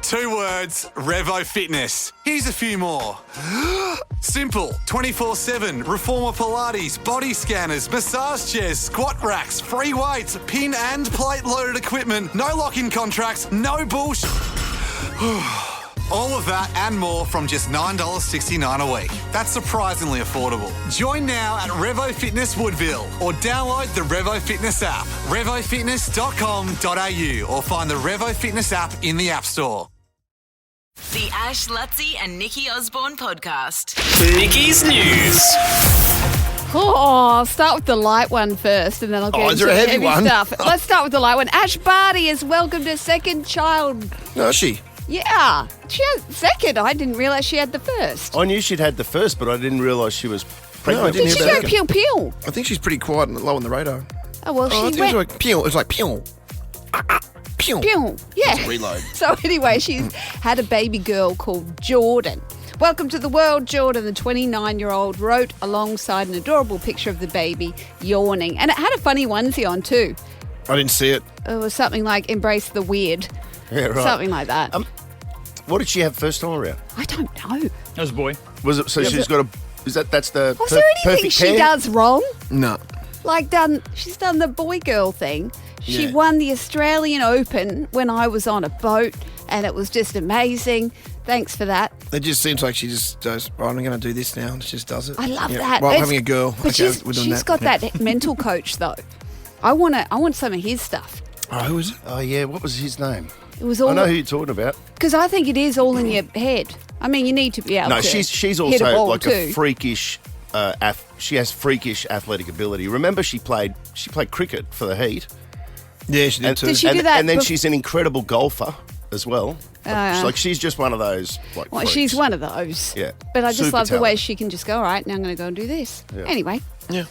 2 words, Revo Fitness. Here's a few more. Simple, 24/7, reformer Pilates, body scanners, massage chairs, squat racks, free weights, pin and plate loaded equipment, no lock-in contracts, no bullshit. All of that and more from just $9.69 a week. That's surprisingly affordable. Join now at Revo Fitness Woodville or download the Revo Fitness app, revofitness.com.au, or find the Revo Fitness app in the App Store. The Ash, Luttsy and Nikki Osborne podcast. Nikki's News. Oh, I'll start with the light one first and then I'll get is into there a the heavy heavy one? stuff. Let's start with the light one. Ash Barty has welcomed her second child. No, is she? Yeah, she has second. I didn't realise she had the first. I knew she'd had the first, but I didn't realise she was pregnant. didn't Did hear she about go it. pew pew? I think she's pretty quiet and low on the radar. Oh, well, I she think went it was like pew. It was like pew. Pew. pew. Yeah. Reload. So anyway, she's had a baby girl called Jordan. Welcome to the world, Jordan, the 29-year-old wrote alongside an adorable picture of the baby yawning. And it had a funny onesie on too. I didn't see it. It was something like embrace the weird. Yeah, right. Something like that. What did she have first time around? I don't know. That was a boy. Was it? So she's got a. That's the. Was there anything perfect she pair? does wrong? No. She's done the boy girl thing. She Yeah. won the Australian Open when I was on a boat, and it was just amazing. Thanks for that. It just seems like she just goes, right, I'm going to do this now. And she just does it. I love Yeah. that. Well, I'm It's- having a girl. But Okay, she's we're doing she's that. got Yeah. that mental coach though. I want some of his stuff. Oh, who is it? Oh yeah, what was his name? It was I all know who you're talking about. because I think it is all in your head. I mean, you need to be able No, to. she's hit a also ball like too. a freakish. She has freakish athletic ability. Remember, she played cricket for the Heat. Yeah, she did too. Did she do that And then bef- she's an incredible golfer as well. She's just one of those. Like, Well, freaks. she's one of those. Yeah. But I just Super love the way talent. she can just go, all right, now I'm going to go and do this. Yeah. Anyway. Yeah.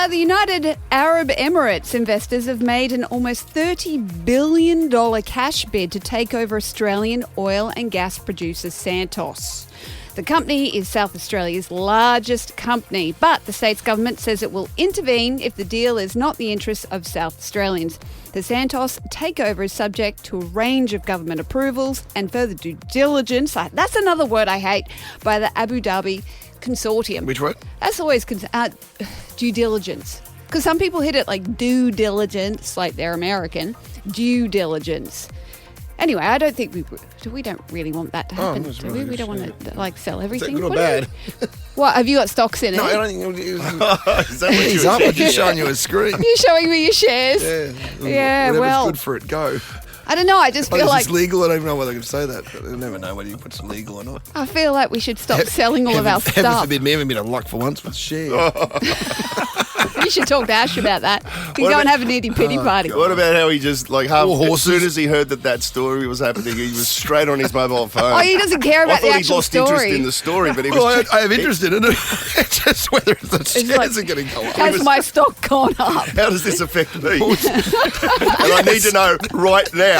The United Arab Emirates investors have made an almost $30 billion cash bid to take over Australian oil and gas producer Santos. The company is South Australia's largest company, but the state's government says it will intervene if the deal is not the interests of South Australians. The Santos takeover is subject to a range of government approvals and further due diligence. That's another word I hate, by the Abu Dhabi Consortium. Which word? That's always due diligence. Because some people hit it like due diligence, like they're American. Due diligence. Anyway, I don't think we don't really want that to happen, that's do really we? We don't want interesting. to like sell Is everything. that good or What do bad? What, have you got stocks in it? No, I don't think it was. Is that what He's you up. I'm just showing you a screen. You're showing me your shares. Yeah, Whatever's well, good for it, go. I don't know. I just Like, feel is like this legal? I don't even know whether I can say that. But I never know whether you put some legal or not. I feel like we should stop selling all of our Heaven stuff. forbid me having been a luck for once with share. You should talk to Ash about that. We What go and about- have an itty pitty party. What about how he just like half Or as horses. soon as he heard that story was happening, he was straight on his mobile phone. Oh, he doesn't care I about the thought he'd actual lost interest story. in the story, but he was. Well, I have interest in it. It's just whether the shares like- are getting go up. Has my stock gone up? How does this affect me? And I need to know right now.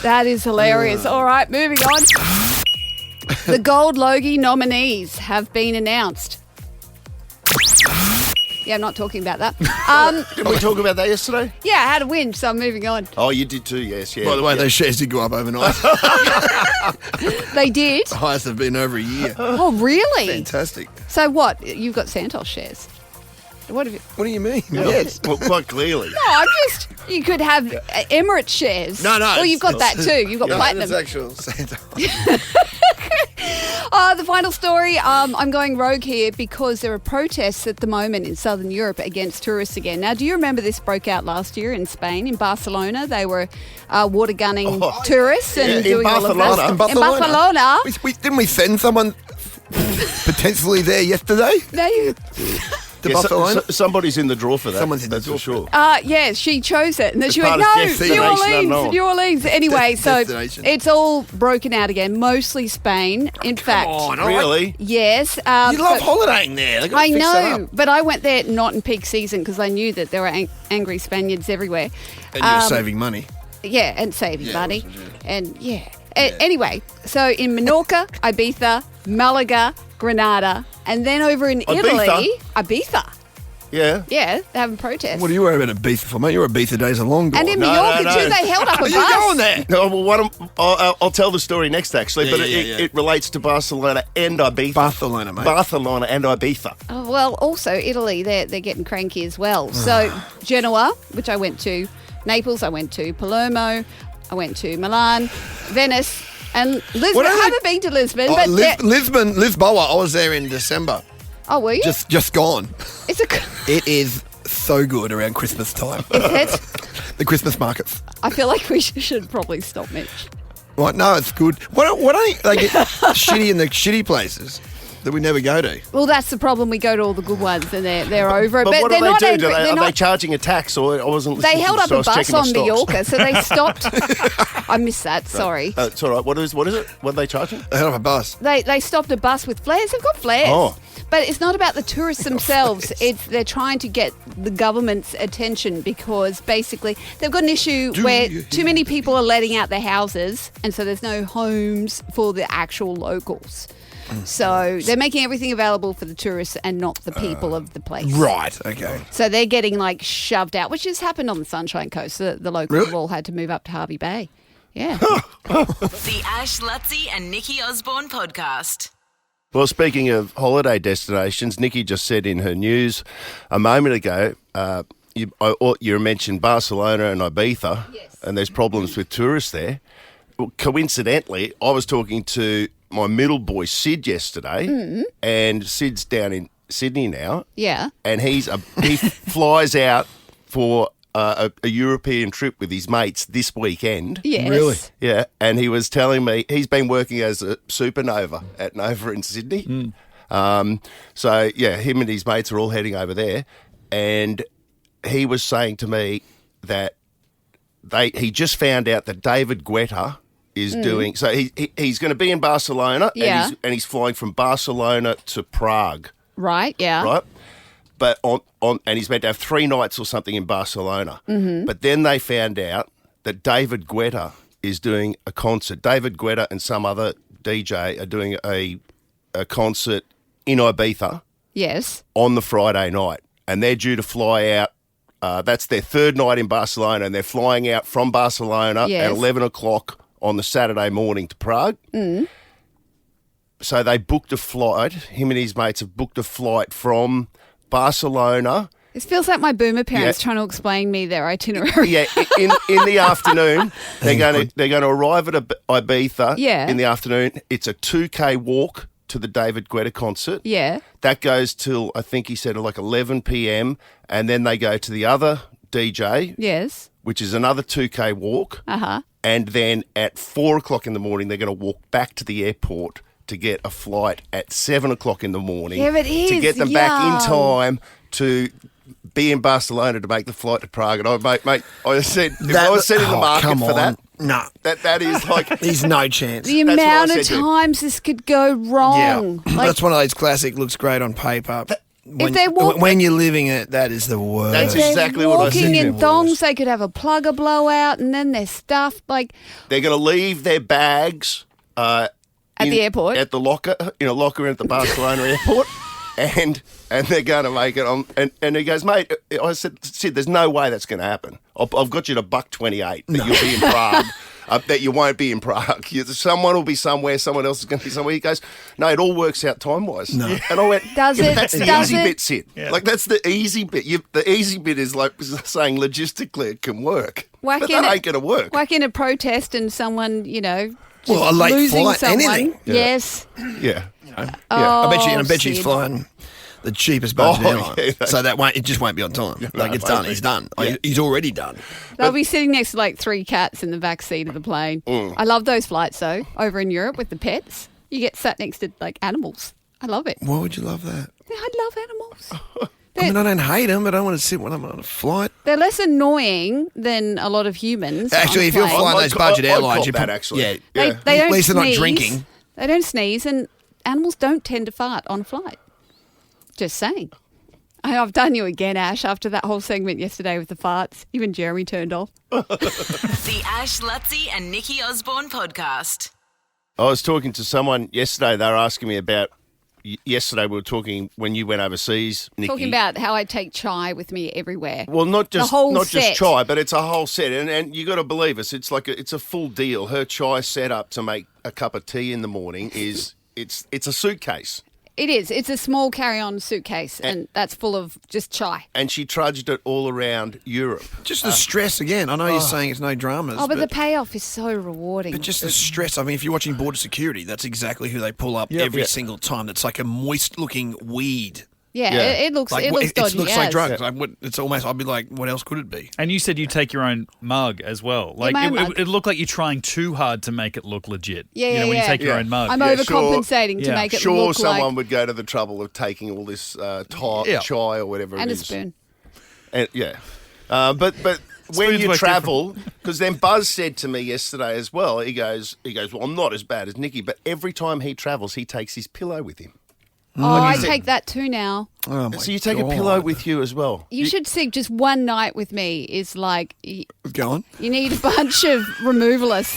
That is hilarious. All right, moving on. The Gold Logie nominees have been announced. Yeah, I'm not talking about that. Did we talk about that yesterday? Yeah, I had a win, so I'm moving on. Oh, you did too. Yes, yeah. By the way, yeah. those shares did go up overnight. They did? The highest they've been over a year. Oh, really? Fantastic. So what? You've got Santos shares. What have you... What do you mean? Yes. Well, quite clearly. No, I'm just... You could have Emirates shares. No. Well, you've got that too. You've got platinum. That's actual Santa. The final story, I'm going rogue here because there are protests at the moment in southern Europe against tourists again. Now, do you remember this broke out last year in Spain, in Barcelona? They were water gunning tourists and in doing all of Barcelona. that. In Barcelona. Barcelona. Didn't we send someone potentially there yesterday? They, To Yeah, Barcelona? somebody's in the draw for that. Someone's in the that's draw for sure. yeah, she chose it. And then she went, part of no, destination New Orleans, unknown. New Orleans. Anyway, so Destination. it's all broken out again, mostly Spain. In fact, Really? yes. You love so- holidaying there. They've got to I fix that know, up. but I went there not in peak season because I knew that there were angry Spaniards everywhere. And you're saving money. Yeah, and saving Yeah, money. also, yeah. And anyway, so in Menorca, Ibiza, Malaga, Granada, and then over in Ibiza? Italy, Ibiza. Yeah. Yeah, they're having protests. What are you worried about Ibiza for, mate? Your Ibiza days are long gone. And in No, Mallorca no, no. too, they held up a Are bus. you going there? No, well, I'll tell the story next, actually, Yeah, but yeah. it relates to Barcelona and Ibiza. Barcelona, mate. Barcelona and Ibiza. Oh, well, also Italy, they're getting cranky as well. So Genoa, which I went to, Naples, I went to, Palermo, I went to Milan, Venice, and Lisbon. What I are they- haven't been to Lisbon, Oh, but Lisboa. I was there in December. oh, were you? Just gone. It's a. It is so good around Christmas time. Is it? The Christmas markets. I feel like we should probably stop, Mitch. Right? No, it's good. Why don't they get shitty in the shitty places that we never go to? Well, that's the problem. We go to all the good ones, and they're over it. But what they're do they not do? angry. Are They're they not. charging a tax, or I wasn't listening They to held this, up so I a was bus checking my on stocks. Mallorca, so they stopped. I missed that. Sorry. It's all right. What is it? What are they charging? They had a bus. They stopped a bus with flares. They've got flares. Oh. But it's not about the tourists themselves. They're trying to get the government's attention because basically they've got an issue where too many people are letting out their houses, and so there's no homes for the actual locals. So they're making everything available for the tourists and not the people of the place. Right. Okay. So they're getting like shoved out, which has happened on the Sunshine Coast. The locals Really? have all had to move up to Harvey Bay. Yeah. The Ash, Luttsy and Nikki Osborne podcast. Well, speaking of holiday destinations, Nikki just said in her news a moment ago, you mentioned Barcelona and Ibiza, and there's problems with tourists there. Well, coincidentally, I was talking to my middle boy, Sid, yesterday, and Sid's down in Sydney now, Yeah. and he flies out for a European trip with his mates this weekend. Yes. Really? Yeah, and he was telling me he's been working as a supernova at Nova in Sydney. So, yeah, him and his mates are all heading over there. And he was saying to me that he just found out that David Guetta is doing... So he's going to be in Barcelona, Yeah. and he's flying from Barcelona to Prague, Right. Yeah. right? But and he's meant to have 3 nights or something in Barcelona. Mm-hmm. But then they found out that David Guetta is doing a concert. David Guetta and some other DJ are doing a concert in Ibiza Yes. on the Friday night. And they're due to fly out. That's their 3rd night in Barcelona, and they're flying out from Barcelona Yes. at 11 o'clock on the Saturday morning to Prague. So they booked a flight. Him and his mates have booked a flight from Barcelona. This feels like my boomer parents Yeah. trying to explain me their itinerary. Yeah, in the afternoon, they're going to arrive at Ibiza. Yeah. In the afternoon, it's a 2K walk to the David Guetta concert. Yeah. That goes till, I think he said, like 11 p.m. And then they go to the other DJ, Yes. which is another 2K walk. Uh-huh. And then at 4 o'clock in the morning, they're going to walk back to the airport to get a flight at 7 o'clock in the morning. Yeah, but it to is get them back in young. time to be in Barcelona to make the flight to Prague. And I said, if I was setting the market for that, No. that is like... There's no chance. The That's what I amount of said to him. times this could go wrong. Like, That's one of those classic, looks great on paper. When you're living it, that is the worst. That's they're exactly what I said walking to in him. thongs, they could have a plugger blowout, and then their stuff like They're going to leave their bags... at the airport. At the locker, in a locker at the Barcelona airport. And they're going to make it on. And he goes, mate, I said, Sid, there's no way that's going to happen. I've got you to $1.28 that you'll be in Prague, that you won't be in Prague. Someone will be somewhere, someone else is going to be somewhere. He goes, no, it all works out time-wise. No. And I went, Does yeah, it? but that's the Does easy it? bit, Sid. Yeah. Like, that's the easy bit. The easy bit is like saying logistically it can work. Whack but in that it- ain't going to work. Whack in a protest and someone, just Well, a late losing flight, someone. anything. Yeah. Yes. Yeah. Oh, I bet you he's Sid. flying the cheapest budget Oh, airline. yeah. So it just won't be on time. Like it's done. maybe. He's done. Yeah. He's already done. They'll be sitting next to like 3 cats in the back seat of the plane. I love those flights though, over in Europe with the pets. You get sat next to like animals. I love it. Why would you love that? I love animals. I mean, I don't hate them, but I don't want to sit when I'm on a flight. They're less annoying than a lot of humans. Actually, on if you're planes. flying those budget I'd airlines, cop you that, actually. Yeah. Yeah. They don't At least they're not sneeze. drinking. They don't sneeze, and animals don't tend to fart on a flight. Just saying. I've done you again, Ash, after that whole segment yesterday with the farts. Even Jeremy turned off. The Ash, Luttsy and Nikki Osborne podcast. I was talking to someone yesterday. They were asking me about yesterday we were talking when you went overseas, Nikki. Talking about how I take chai with me everywhere. Well, not just whole not set. just chai, but it's a whole set, and you got to believe us. It's like it's a full deal. Her chai setup to make a cup of tea in the morning is it's a suitcase. It is. It's a small carry-on suitcase, and that's full of just chai. And she trudged it all around Europe. Just the stress again. I know you're saying it's no dramas. Oh, but the payoff is so rewarding. But just the stress. I mean, if you're watching Border Security, that's exactly who they pull up every single time. That's like a moist-looking weed. Yeah, Yeah. It looks Like, it looks dodgy. looks like as. drugs. Like, it's almost. I'd be like, what else could it be? And you said you take your own mug as well. Like my own mug. it looked like you're trying too hard to make it look legit. Yeah, you know, yeah, when you yeah. take your Yeah. own mug. I'm Yeah, overcompensating to sure. make it Sure, look someone like would go to the trouble of taking all this chai or whatever and it a is. spoon. And, but when Spoons you work travel, because then Buzz said to me yesterday as well, he goes, well, I'm not as bad as Nikki, but every time he travels, he takes his pillow with him. Oh, I take that too now. Oh my So you take God. a pillow with you as well. You should see just one night with me is like Go on. you need a bunch of removalists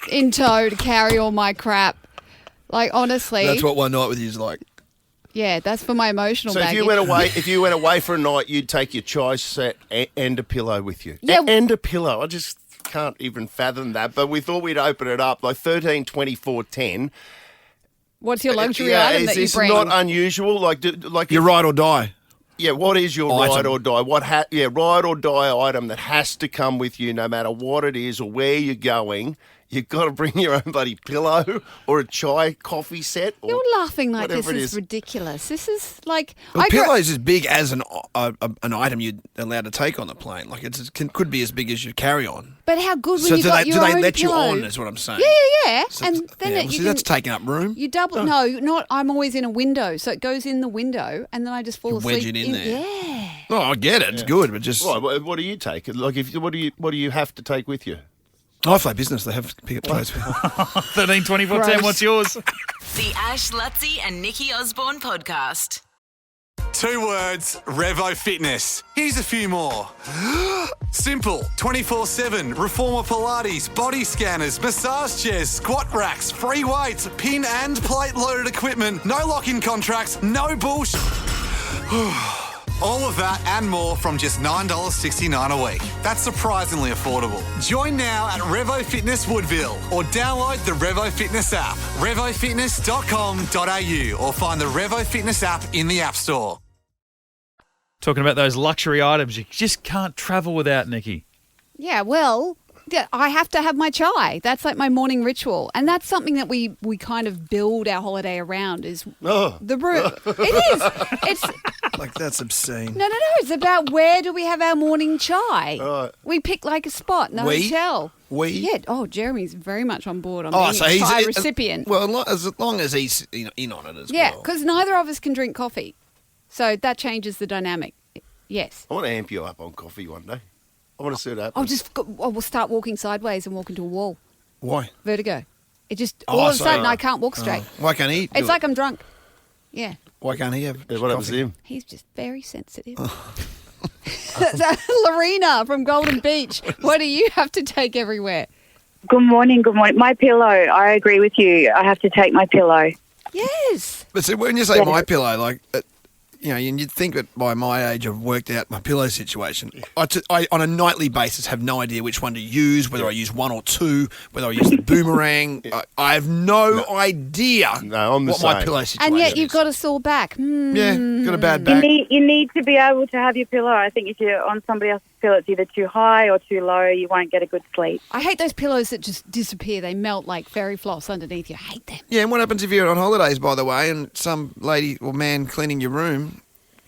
in tow to carry all my crap. Like honestly, That's what one night with you is like. yeah, that's for my emotional So baggage. if you went away for a night, you'd take your chai set and a pillow with you. Yeah. And a pillow. I just can't even fathom that. But we thought we'd open it up like 13, 24, 10. What's your luxury item that you It's bring? not unusual. Like You're ride or die. Yeah, what is your Item. ride or die? Ride or die item that has to come with you no matter what it is or where you're going. You've got to bring your own bloody pillow or a chai coffee set. Or You're laughing like this whatever it is ridiculous. This is like Well, I grew- pillow's as big as an item you're allowed to take on the plane. Like could be as big as your carry-on. But how good when So you do got they your own let you pillow. on? Is what I'm saying. Yeah. So and it's- then yeah, it, well, you see, that's can- taking up room. You double no, not. I'm always in a window, so it goes in the window, and then I just fall You asleep. wedge it in there. Yeah. Oh, I get it. It's good, but just Right, what do you take? Like, what do you have to take with you? I fly business. They have pick up pillows. 13, 24, 10, Gross. what's yours? The Ash, Luttsy and Nikki Osborne podcast. 2 words, Revo Fitness. Here's a few more. Simple, 24/7, reformer Pilates, body scanners, massage chairs, squat racks, free weights, pin and plate loaded equipment, no lock-in contracts, no bullshit. All of that and more from just $9.69 a week. That's surprisingly affordable. Join now at Revo Fitness Woodville or download the Revo Fitness app, revofitness.com.au or find the Revo Fitness app in the App Store. Talking about those luxury items you just can't travel without, Nikki. Yeah, well, I have to have my chai. That's like my morning ritual. And that's something that we kind of build our holiday around is the room. It is. It's Like, that's obscene. no. It's about where do we have our morning chai? Right. We pick like a spot in a We? hotel. We? Yeah. Oh, Jeremy's very much on board on Oh, being so a he's chai recipient. Well, as long as he's in on it as Yeah, well. because neither of us can drink coffee. So that changes the dynamic. Yes. I want to amp you up on coffee one day. I want to see what happens. We'll start walking sideways and walk into a wall. Why? Vertigo. It just, Oh, all of a so- sudden, I can't walk straight. Why can't he? do It's it? like I'm drunk. Yeah. Why can't he have? Yeah, what happens to coffee? him? He's just very sensitive. Lorena from Golden Beach, what do you have to take everywhere? Good morning, good morning. My pillow, I agree with you. I have to take my pillow. Yes. But see, when you say my pillow, like, you'd think that by my age I've worked out my pillow situation. I on a nightly basis, have no idea which one to use, whether I use one or two, whether I use the boomerang. I have no idea No, I'm the what my same. pillow situation And yet you've is. got a sore back. Yeah, got a bad You back. need to be able to have your pillow. I think if you're on somebody else's pillow, it's either too high or too low. You won't get a good sleep. I hate those pillows that just disappear. They melt like fairy floss underneath you. I hate them. Yeah, and what happens if you're on holidays, by the way, and some lady or man cleaning your room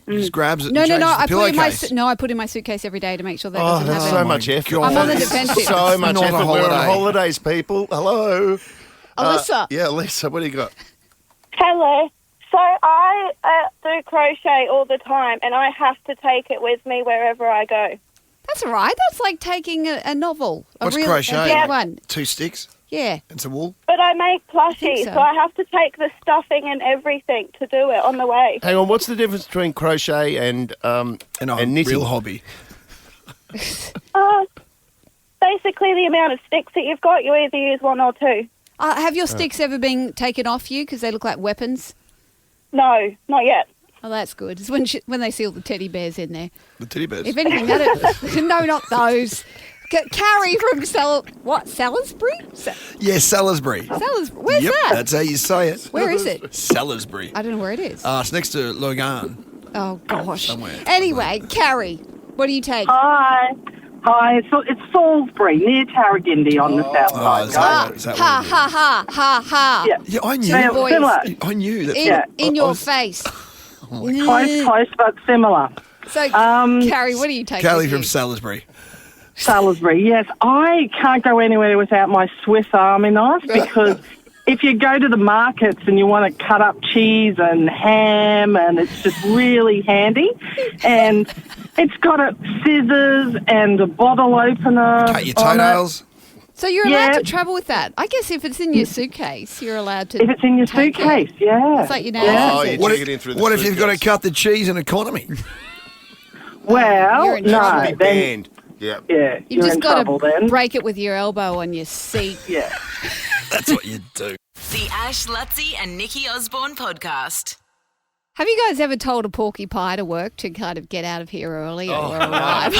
just grabs it No, and no, changes no. the I put in my pillowcase? I put in my suitcase every day to make sure that Oh, doesn't that's happen. so my much effort. God. I'm on the defensive. So much Not a effort. We're on holiday. holidays, people. Hello. Alyssa. Yeah, Lisa, what do you got? Hello. So I do crochet all the time, and I have to take it with me wherever I go. That's all right. That's like taking a novel. What's a crochet? big one. 2 sticks Yeah. and some wool. But I make think plushies, so. so I have to take the stuffing and everything to do it on the way. Hang on, what's the difference between crochet and And a knitting? real hobby. Basically, the amount of sticks that you've got, you either use one or two. Have your sticks ever been taken off you because they look like weapons? No, not yet. Oh, that's good. It's when they see all the teddy bears in there. The teddy bears. If anything, no, not those. Carrie from Salisbury? Yeah, Salisbury. Salisbury. Where's Yep, that? that's how you say it. Where is it? Salisbury. I don't know where it is. It's next to Logan. Oh, gosh. Somewhere. Anyway, Carrie, what do you take? Hi. It's Salisbury, near Tarragindi on the south side. Is that Ha, what it is? ha, ha, ha, ha. Yeah. Yeah, I knew. They're Boys. similar. I knew that. In I your was- face. Close, but similar. So, Carrie, what do you take? Callie with from you? Salisbury. Salisbury, yes. I can't go anywhere without my Swiss Army knife because if you go to the markets and you want to cut up cheese and ham, and it's just really handy. And it's got scissors and a bottle opener. Cut your on it. toenails. So you're allowed Yeah. to travel with that. I guess if it's in your suitcase, you're allowed to. If it's in your take it. suitcase, yeah. It's like you know. Oh, scissors. you What take if, it in through the what if you've got to suitcase? cut the cheese in economy? Well, You're in no. trouble. Be Then, banned. Yeah. yeah, You've you're just in got trouble to then. break it with your elbow on your seat. Yeah. That's what you do. The Ash, Luttsy and Nikki Osborne podcast. Have you guys ever told a porky pie to work to kind of get out of here early or arrive?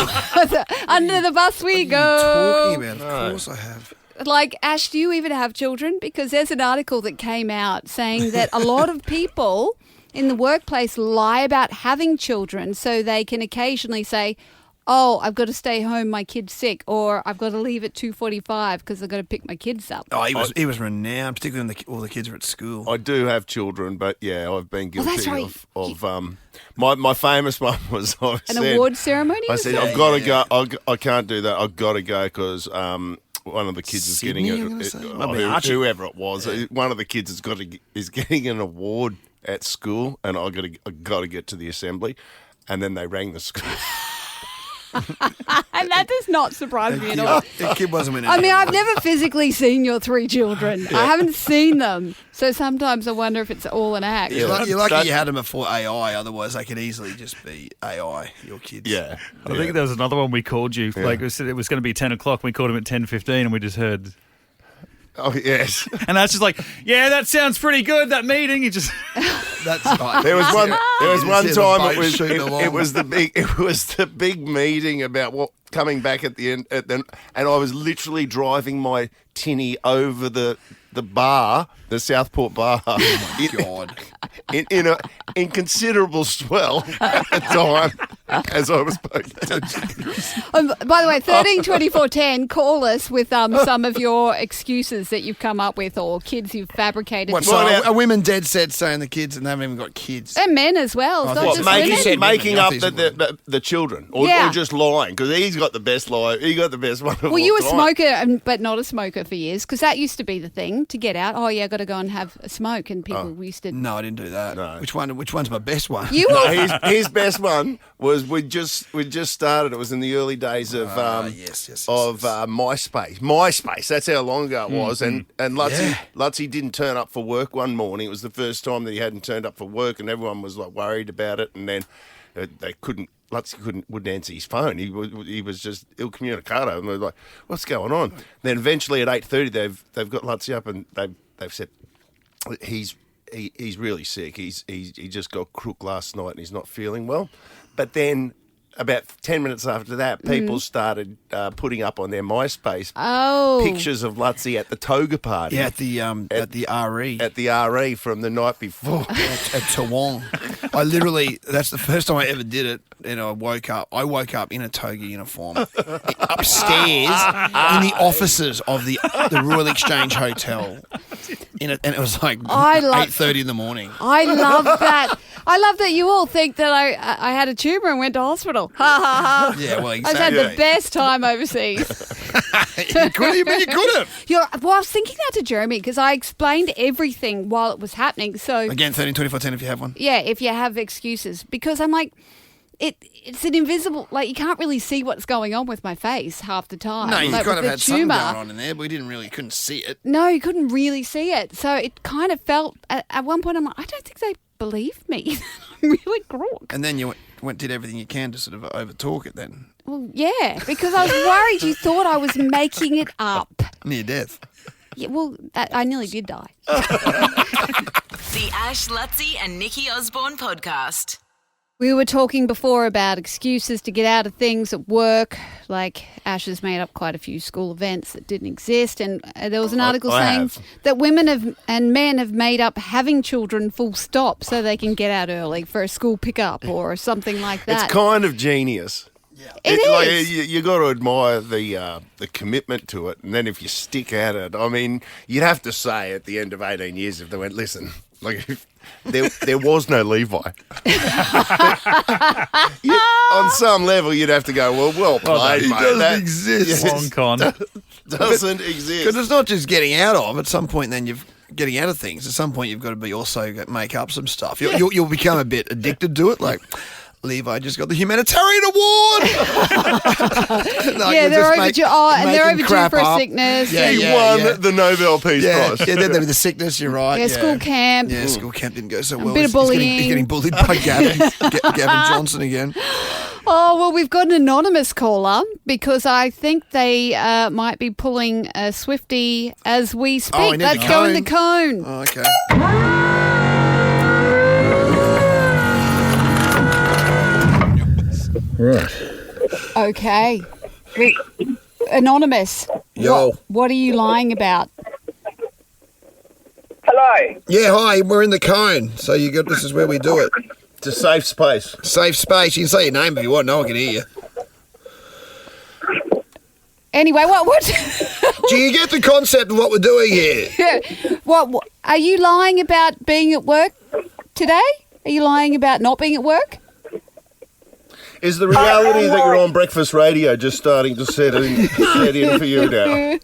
Under the bus we go. Talking about, of course I have. Like, Ash, do you even have children? Because there's an article that came out saying that a lot of people in the workplace lie about having children so they can occasionally say, oh, I've got to stay home, my kid's sick, or I've got to leave at 2:45 because I've got to pick my kids up. Oh, he was renowned, particularly when all the kids were at school. I do have children, but yeah, I've been guilty that's right. of my famous one was I An said, award ceremony? I was said it? I've got to go. I can't do that. I've got to go because one of the kids is Sydney, getting I'm gonna say? Might be Archie. whoever it was. One of the kids is getting an award at school, and I got to get to the assembly, and then they rang the school. And that does not surprise me at all. The kid wasn't winning. I mean, I've never physically seen your 3 children. I haven't seen them. So sometimes I wonder if it's all an act. You're lucky you had them before AI, otherwise they could easily just be AI, your kids. Yeah, I think there was another one we called you. Yeah. Like it was going to be 10 o'clock. We called him at 10:15 and we just heard. Oh yes. And that's just like, yeah, that sounds pretty good, that meeting. You just. That's right. There was one see the time boat it was shooting along. it was the big meeting about what coming back at the end and I was literally driving my tinny over the bar, the Southport bar. Oh my God. In considerable swell at the time as I was spoken to. By the way, 13 24 10, call us with some of your excuses that you've come up with or kids you've fabricated. What, so are women dead set saying the kids and they haven't even got kids? And men as well. It's not What, just women. making up I think the children or just lying because he's got the best lie. He got the best one. Well, you were a smoker, but not a smoker for years, because that used to be the thing to get out. Oh, yeah, I've got to go and have a smoke, and people used to. No, I didn't do that. No. Which one's my best one? You No, were. his best one was we just started. It was in the early days of yes. MySpace. MySpace. That's how long ago it was. And Luttsy didn't turn up for work one morning. It was the first time that he hadn't turned up for work, and everyone was like worried about it. And then they couldn't. Luttsy wouldn't answer his phone. He was just ill communicado, and we were like, "What's going on?" Then eventually at 8:30, they've got Luttsy up, and they've said he's really sick. He just got crook last night, and he's not feeling well. But then about 10 minutes after that, people started putting up on their MySpace pictures of Luttsy at the toga party. Yeah, at the RE. At the RE from the night before. at Toowong. I literally, that's the first time I ever did it, and I woke up in a toga uniform upstairs in the offices of the Royal Exchange Hotel. And it was like 8:30 in the morning. I love that. I love that you all think that I had a tumour and went to hospital. Ha ha ha. Yeah, well, I've had exactly. the best time overseas. You could have. Well, I was thinking that to Jeremy because I explained everything while it was happening. So Again, 13, 24, 10 if you have one. yeah, if you have excuses, because I'm like, it's an invisible, like you can't really see what's going on with my face half the time. No, you like, kind with of the had something tumour, going on in there, but we couldn't see it. No, you couldn't really see it. So it kind of felt, at one point I'm like, I don't think they believe me. I'm really crook. And then you did everything you can to sort of overtalk it then. Well, yeah, because I was worried you thought I was making it up. Near death. Yeah, well, I nearly did die. The Ash, Luttsy and Nikki Osborne podcast. We were talking before about excuses to get out of things at work, like Ash has made up quite a few school events that didn't exist, and there was an article saying that women and men have made up having children full stop so they can get out early for a school pickup or something like that. It's kind of genius. It is. Like, you got to admire the commitment to it, and then if you stick at it, I mean, you'd have to say at the end of 18 years if they went, listen, like there was no Levi. On some level, you'd have to go, well played, mate. It doesn't exist. Long con. Doesn't exist. Because it's not just getting out of. At some point, then getting out of things. At some point, you've got to be also make up some stuff. You'll become a bit addicted to it, like. Levi just got the humanitarian award. They're overdue. And they're overdue for a sickness. He won the Nobel Peace Prize. Yeah, then the sickness. You're right. Yeah, school camp. Yeah, school camp didn't go so well. A bit of bullying. He's getting bullied by Gavin Johnson again. Oh, well, we've got an anonymous caller because I think they might be pulling a Swiftie as we speak. Let's go in the cone. Oh, okay. Right. Okay. Anonymous. Yo. What are you lying about? Hello. Yeah, hi. We're in the cone. So this is where we do it. It's a safe space. Safe space. You can say your name if you want. No one can hear you. Anyway, what? Do you get the concept of what we're doing here? What? Are you lying about being at work today? Are you lying about not being at work? Is the reality that you're on breakfast radio just starting to set in for you now?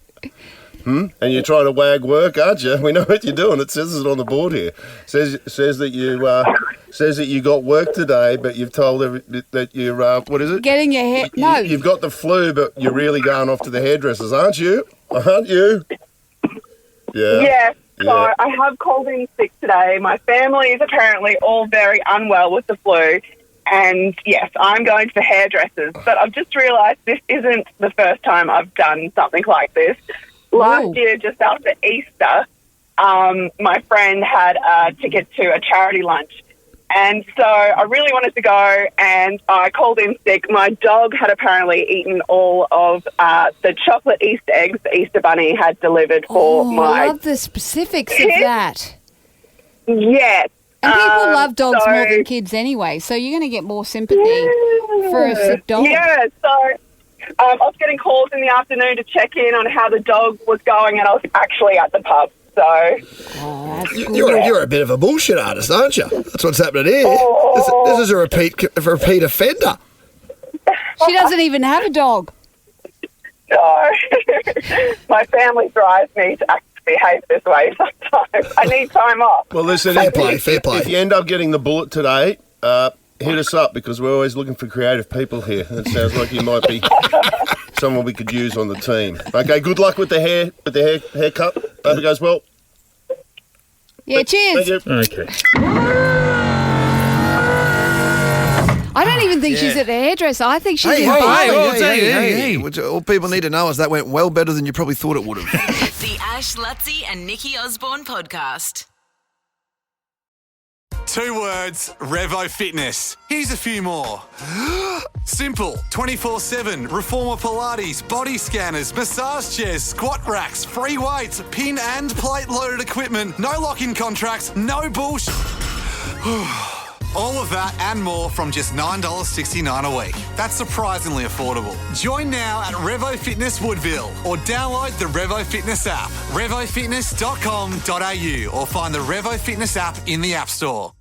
And you're trying to wag work, aren't you? We know what you're doing. It says it on the board here. Says that you got work today, but you've told that you're what is it? Getting your hair. No, you've got the flu, but you're really going off to the hairdressers, aren't you? Aren't you? Yeah. Yeah. So I have called in sick today. My family is apparently all very unwell with the flu. And yes, I'm going to the hairdressers, but I've just realised this isn't the first time I've done something like this. Last year, just after Easter, my friend had a ticket to a charity lunch. And so I really wanted to go, and I called in sick. My dog had apparently eaten all of the chocolate Easter eggs the Easter Bunny had delivered for I love the specifics of that. Yes. And people love dogs more than kids anyway, so you're going to get more sympathy for a sick dog. Yeah, so I was getting calls in the afternoon to check in on how the dog was going, and I was actually at the pub. So you're a bit of a bullshit artist, aren't you? That's what's happening here. This is a repeat offender. She doesn't even have a dog. No. My family drives me to behave this way sometimes. I need time off. Well, listen, fair play. If you end up getting the bullet today, hit us up because we're always looking for creative people here. It sounds like you might be someone we could use on the team. Okay, good luck with the haircut. Hope it goes well. Yeah, cheers. Thank you. Okay. I don't even think she's at the hairdresser. I think she's in Hey. All people need to know is that went well better than you probably thought it would have. The Ash, Luttsy and Nikki Osborne podcast. 2 words, Revo Fitness. Here's a few more. Simple, 24/7, reformer Pilates, body scanners, massage chairs, squat racks, free weights, pin and plate loaded equipment, no lock-in contracts, no bullshit. All of that and more from just $9.69 a week. That's surprisingly affordable. Join now at Revo Fitness Woodville or download the Revo Fitness app, revofitness.com.au or find the Revo Fitness app in the App Store.